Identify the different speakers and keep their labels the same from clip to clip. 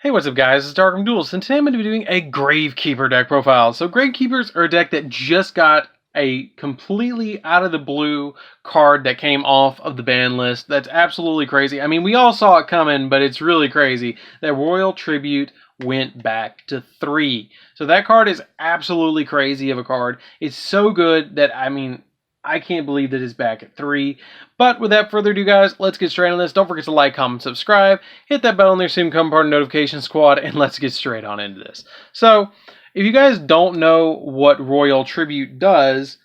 Speaker 1: Hey, what's up guys, it's DarkArmedDuelist, and today I'm going to be doing a Gravekeeper deck profile. So Gravekeepers are a deck that just got a completely out of the blue card that came off of the ban list. That's absolutely crazy. I mean, we all saw it coming, but it's really crazy that Royal Tribute went back to 3. So that card is absolutely crazy of a card. It's so good that, I mean, I can't believe that it's back at 3. But without further ado, guys, let's get straight on this. Don't forget to like, comment, subscribe. Hit that bell on there so you can become part of the notification squad. And let's get straight on into this. So, if you guys don't know what Royal Tribute does,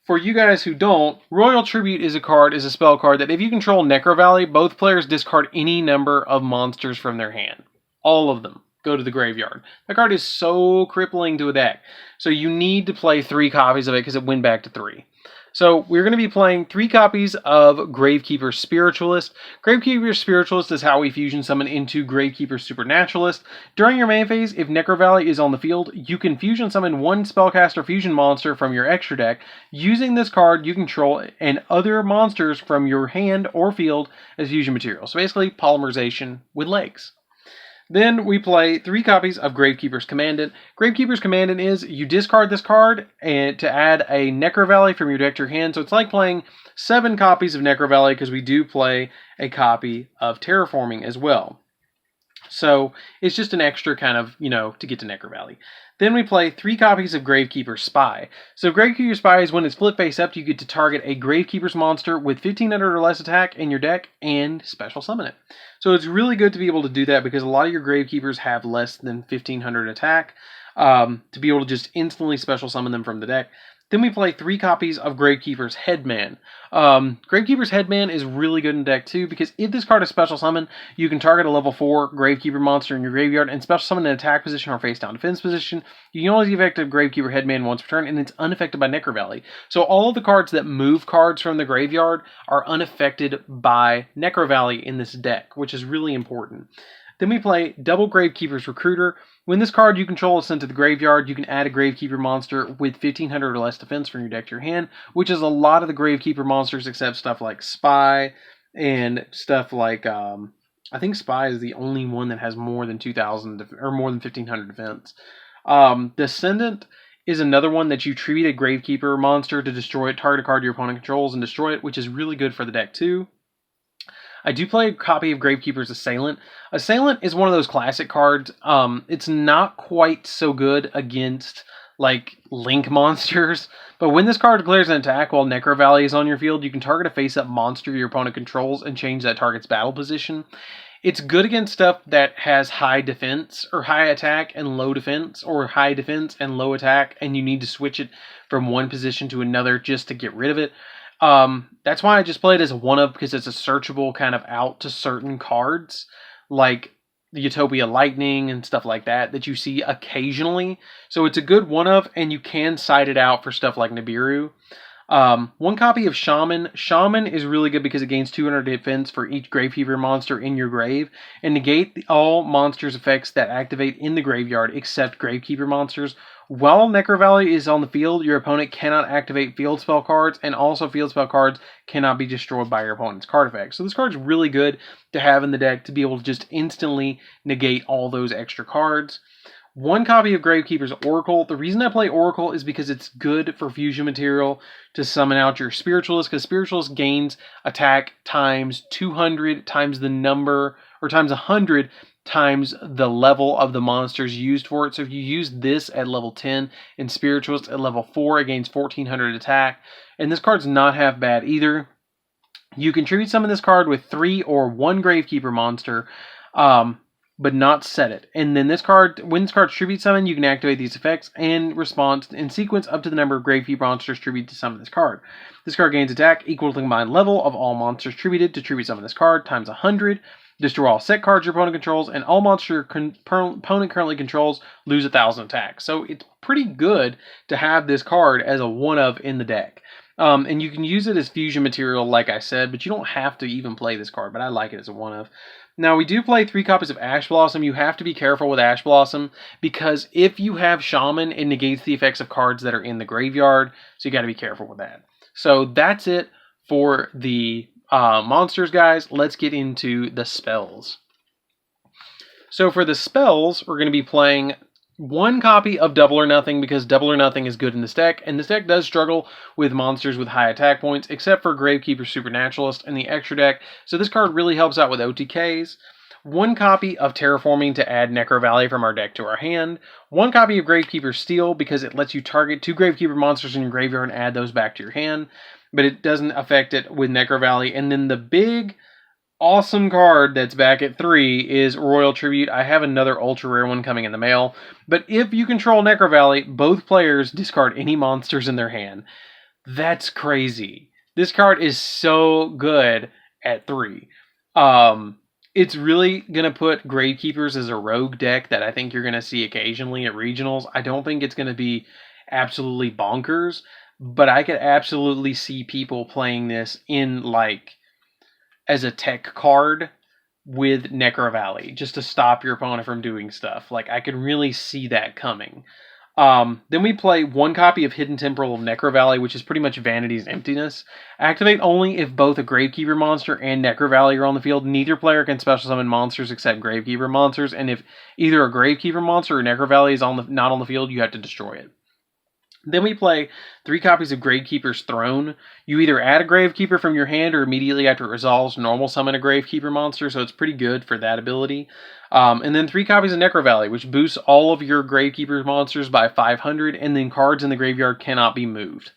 Speaker 1: for you guys who don't, Royal Tribute is a spell card that if you control Necro Valley, both players discard any number of monsters from their hand. All of them go to the graveyard. That card is so crippling to a deck. So you need to play 3 copies of it because it went back to 3. So we're going to be playing 3 copies of Gravekeeper Spiritualist. Gravekeeper Spiritualist is how we fusion summon into Gravekeeper Supernaturalist. During your main phase, if Necro Valley is on the field, you can fusion summon 1 spellcaster fusion monster from your extra deck. Using this card, you control and other monsters from your hand or field as fusion material. So basically, polymerization with legs. Then we play 3 copies of Gravekeeper's Commandant. Gravekeeper's Commandant is you discard this card and to add a Necro Valley from your deck to your hand. So it's like playing 7 copies of Necro Valley because we do play a copy of Terraforming as well. So it's just an extra kind of, to get to Necro Valley. Then we play 3 copies of Gravekeeper Spy. So Gravekeeper Spy is when it's flip face up, you get to target a Gravekeeper's monster with 1500 or less attack in your deck and special summon it. So it's really good to be able to do that because a lot of your Gravekeepers have less than 1500 attack to be able to just instantly special summon them from the deck. Then we play 3 copies of Gravekeeper's Headman. Gravekeeper's Headman is really good in deck too because if this card is special summon, you can target a level 4 Gravekeeper monster in your graveyard and special summon an attack position or face down defense position. You can only effective Gravekeeper Headman once per turn and it's unaffected by Necro Valley. So all of the cards that move cards from the graveyard are unaffected by Necro Valley in this deck, which is really important. Then we play double Gravekeeper's Recruiter. When this card you control is sent to the graveyard, you can add a Gravekeeper monster with 1500 or less defense from your deck to your hand, which is a lot of the Gravekeeper monsters except stuff like Spy and stuff like, I think Spy is the only one that has more than 2000 or more than 1500 defense. Descendant is another one that you tribute a Gravekeeper monster to destroy it, target a card your opponent controls and destroy it, which is really good for the deck too. I do play a copy of Gravekeeper's Assailant. Assailant is one of those classic cards. It's not quite so good against, like, Link monsters. But when this card declares an attack while Necro Valley is on your field, you can target a face-up monster your opponent controls and change that target's battle position. It's good against stuff that has high defense, or high attack and low defense, or high defense and low attack, and you need to switch it from one position to another just to get rid of it. That's why I just play it as a 1-of, because it's a searchable kind of out to certain cards, like the Utopia Lightning and stuff like that, that you see occasionally. So it's a good 1-of, and you can side it out for stuff like Nibiru. 1 copy of Shaman. Shaman is really good because it gains 200 defense for each Gravekeeper monster in your grave, and negate all monsters' effects that activate in the graveyard except Gravekeeper monsters. While Necro Valley is on the field, your opponent cannot activate field spell cards, and also field spell cards cannot be destroyed by your opponent's card effects. So this card is really good to have in the deck to be able to just instantly negate all those extra cards. 1 copy of Gravekeeper's Oracle. The reason I play Oracle is because it's good for fusion material to summon out your Spiritualist, because Spiritualist gains attack times 200 times the number, or times 100 times the level of the monsters used for it. So if you use this at level 10 and Spiritualist at level 4, it gains 1400 attack. And this card's not half bad either. You can tribute summon this card with 3 or 1 Gravekeeper monster, but not set it. And then this card, when this card's tribute summon, you can activate these effects and response in sequence up to the number of Gravekeeper monsters tribute to summon this card. This card gains attack equal to the combined level of all monsters tributed to tribute summon this card times 100. Destroy all set cards your opponent controls, and all monsters your opponent currently controls lose 1000 attack. So it's pretty good to have this card as a 1-of in the deck. And you can use it as fusion material, like I said, but you don't have to even play this card, but I like it as a 1-of. Now, we do play 3 copies of Ash Blossom. You have to be careful with Ash Blossom, because if you have Shaman, it negates the effects of cards that are in the graveyard, so you got to be careful with that. So that's it for the monsters, guys. Let's get into the spells. So for the spells, we're going to be playing one copy of Double or Nothing because Double or Nothing is good in this deck, and this deck does struggle with monsters with high attack points, except for Gravekeeper Supernaturalist in the extra deck, so this card really helps out with OTKs. One copy of Terraforming to add Necro Valley from our deck to our hand. One copy of Gravekeeper Steel because it lets you target 2 Gravekeeper monsters in your graveyard and add those back to your hand, but it doesn't affect it with Necro Valley. And then the big awesome card that's back at 3 is Royal Tribute. I have another ultra rare one coming in the mail, but if you control Necro Valley, both players discard any monsters in their hand. That's crazy. This card is so good at 3. It's really going to put Gravekeepers as a rogue deck that I think you're going to see occasionally at regionals. I don't think it's going to be absolutely bonkers, but I could absolutely see people playing this in like as a tech card with Necro Valley, just to stop your opponent from doing stuff. Like, I could really see that coming. Then we play one copy of Hidden Temporal of Necro Valley, which is pretty much Vanity's Emptiness. Activate only if both a Gravekeeper monster and Necro Valley are on the field. Neither player can special summon monsters except Gravekeeper monsters, and if either a Gravekeeper monster or Necro Valley is not on the field, you have to destroy it. Then we play 3 copies of Gravekeeper's Throne. You either add a Gravekeeper from your hand or immediately after it resolves, normal summon a Gravekeeper monster, so it's pretty good for that ability. And then 3 copies of Necro Valley, which boosts all of your Gravekeeper monsters by 500, and then cards in the graveyard cannot be moved.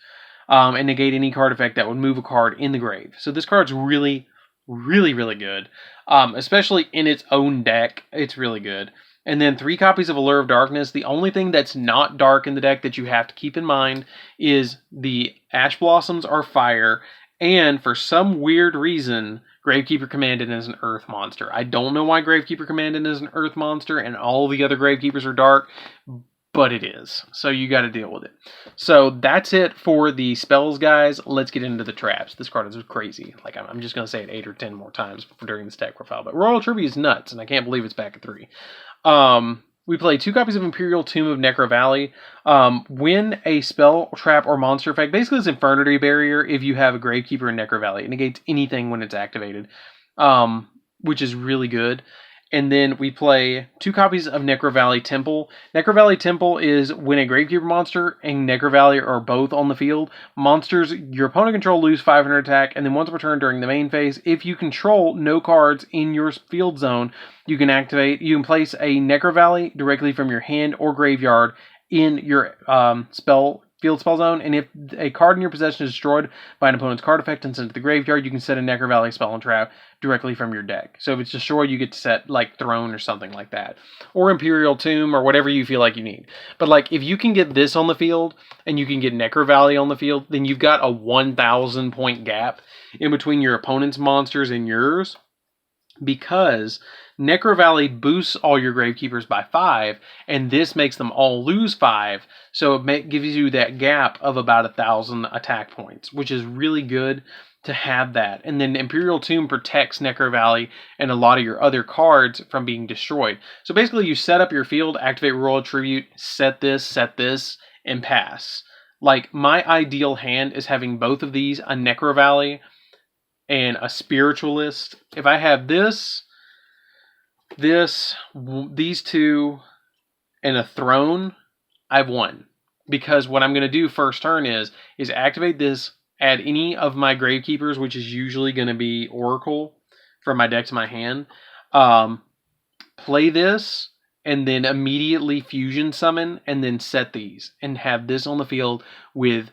Speaker 1: And negate any card effect that would move a card in the grave. So this card's really, really, really good. Especially in its own deck, it's really good. And then 3 copies of Allure of Darkness. The only thing that's not dark in the deck that you have to keep in mind is the Ash Blossoms are fire, and for some weird reason, Gravekeeper Commanded is an Earth monster. I don't know why Gravekeeper Commanded is an Earth monster, and all the other Gravekeepers are dark, but it is. So you got to deal with it. So that's it for the spells, guys. Let's get into the traps. This card is crazy. Like, I'm just going to say it 8 or 10 more times during this deck profile. But Royal Tribute is nuts, and I can't believe it's back at 3. We play 2 copies of Imperial Tomb of Necro Valley. When a spell, trap, or monster effect, basically it's Infernity Barrier if you have a Gravekeeper in Necro Valley. It negates anything when it's activated, which is really good. And then we play 2 copies of Necro Valley Temple. Necro Valley Temple is when a Gravekeeper monster and Necro Valley are both on the field. Monsters your opponent control lose 500 attack, and then once per turn during the main phase, if you control no cards in your field zone, you can place a Necro Valley directly from your hand or graveyard in your field spell zone, and if a card in your possession is destroyed by an opponent's card effect and sent to the graveyard, you can set a Necro Valley spell and trap directly from your deck. So if it's destroyed, you get to set like Throne or something like that, or Imperial Tomb, or whatever you feel like you need. But like, if you can get this on the field and you can get Necro Valley on the field, then you've got a 1,000 point gap in between your opponent's monsters and yours, because Necro Valley boosts all your Gravekeepers by 5, and this makes them all lose 5, so it gives you that gap of about 1,000 attack points, which is really good to have that. And then Imperial Tomb protects Necro Valley and a lot of your other cards from being destroyed. So basically you set up your field, activate Royal Tribute, set this, and pass. Like, my ideal hand is having both of these, a Necro Valley and a Spiritualist. If I have these 2, and a Throne, I've won. Because what I'm going to do first turn is activate this, add any of my Gravekeepers, which is usually going to be Oracle, from my deck to my hand. Play this, and then immediately Fusion Summon, and then set these. And have this on the field with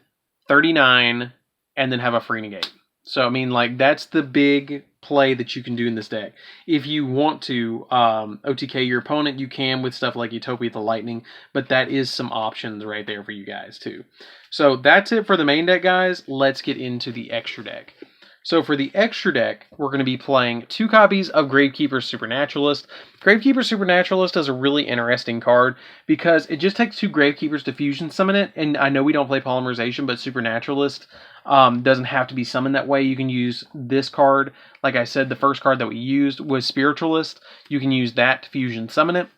Speaker 1: 39, and then have a free negate. So, I mean, like, that's the big play that you can do in this deck. If you want to OTK your opponent, you can with stuff like Utopia the Lightning, but that is some options right there for you guys, too. So, that's it for the main deck, guys. Let's get into the extra deck. So for the extra deck, we're going to be playing 2 copies of Gravekeeper Supernaturalist. Gravekeeper Supernaturalist is a really interesting card because it just takes 2 Gravekeepers to fusion summon it. And I know we don't play Polymerization, but Supernaturalist doesn't have to be summoned that way. You can use this card. Like I said, the first card that we used was Spiritualist. You can use that to fusion summon it.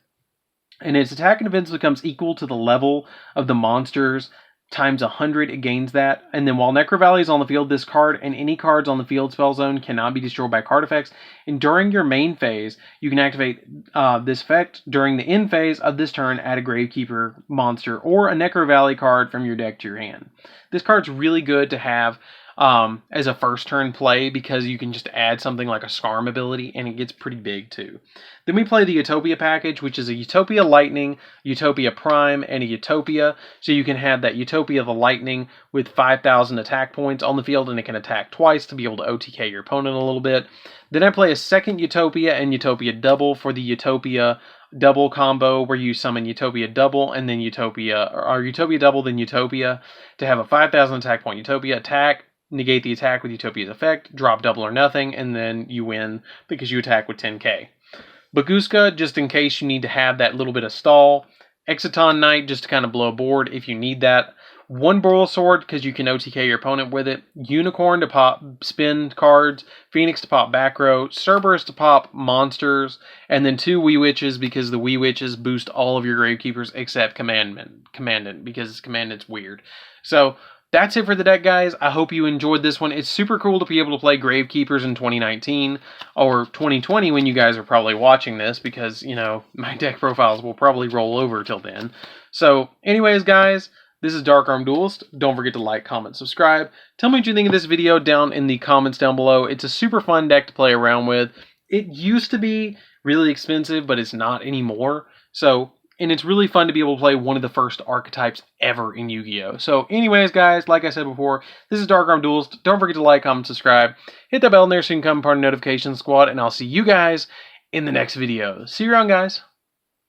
Speaker 1: And its attack and defense becomes equal to the level of the monsters times 100 it gains that. And then while Necro Valley is on the field, this card and any cards on the field spell zone cannot be destroyed by card effects. And during your main phase, you can activate this effect during the end phase of this turn, add a Gravekeeper monster or a Necro Valley card from your deck to your hand. This card's really good to have as a first turn play because you can just add something like a Scarm ability and it gets pretty big too. Then we play the Utopia package, which is a Utopia Lightning, Utopia Prime, and a Utopia. So you can have that Utopia the Lightning with 5,000 attack points on the field, and it can attack twice to be able to OTK your opponent a little bit. Then I play a second Utopia and Utopia Double for the Utopia Double combo, where you summon Utopia Double and then Utopia, or Utopia Double then Utopia, to have a 5,000 attack point Utopia attack. Negate the attack with Utopia's effect, drop double or nothing, and then you win because you attack with 10k. Baguska, just in case you need to have that little bit of stall. Exiton Knight, just to kind of blow a board if you need that. One Broil Sword, because you can OTK your opponent with it. Unicorn to pop spin cards. Phoenix to pop back row. Cerberus to pop monsters. And then 2 Wee Witches, because the Wee Witches boost all of your Gravekeepers except Commandant, because Commandant's weird. So that's it for the deck, guys. I hope you enjoyed this one. It's super cool to be able to play Gravekeepers in 2019 or 2020 when you guys are probably watching this because, you know, my deck profiles will probably roll over till then. So, anyways, guys, this is DarkArmedDuelist. Don't forget to like, comment, subscribe. Tell me what you think of this video down in the comments down below. It's a super fun deck to play around with. It used to be really expensive, but it's not anymore. So, and it's really fun to be able to play one of the first archetypes ever in Yu-Gi-Oh! So anyways, guys, like I said before, this is DarkArmedDuelist. Don't forget to like, comment, subscribe. Hit that bell in there so you can become part of the notification squad. And I'll see you guys in the next video. See you around, guys.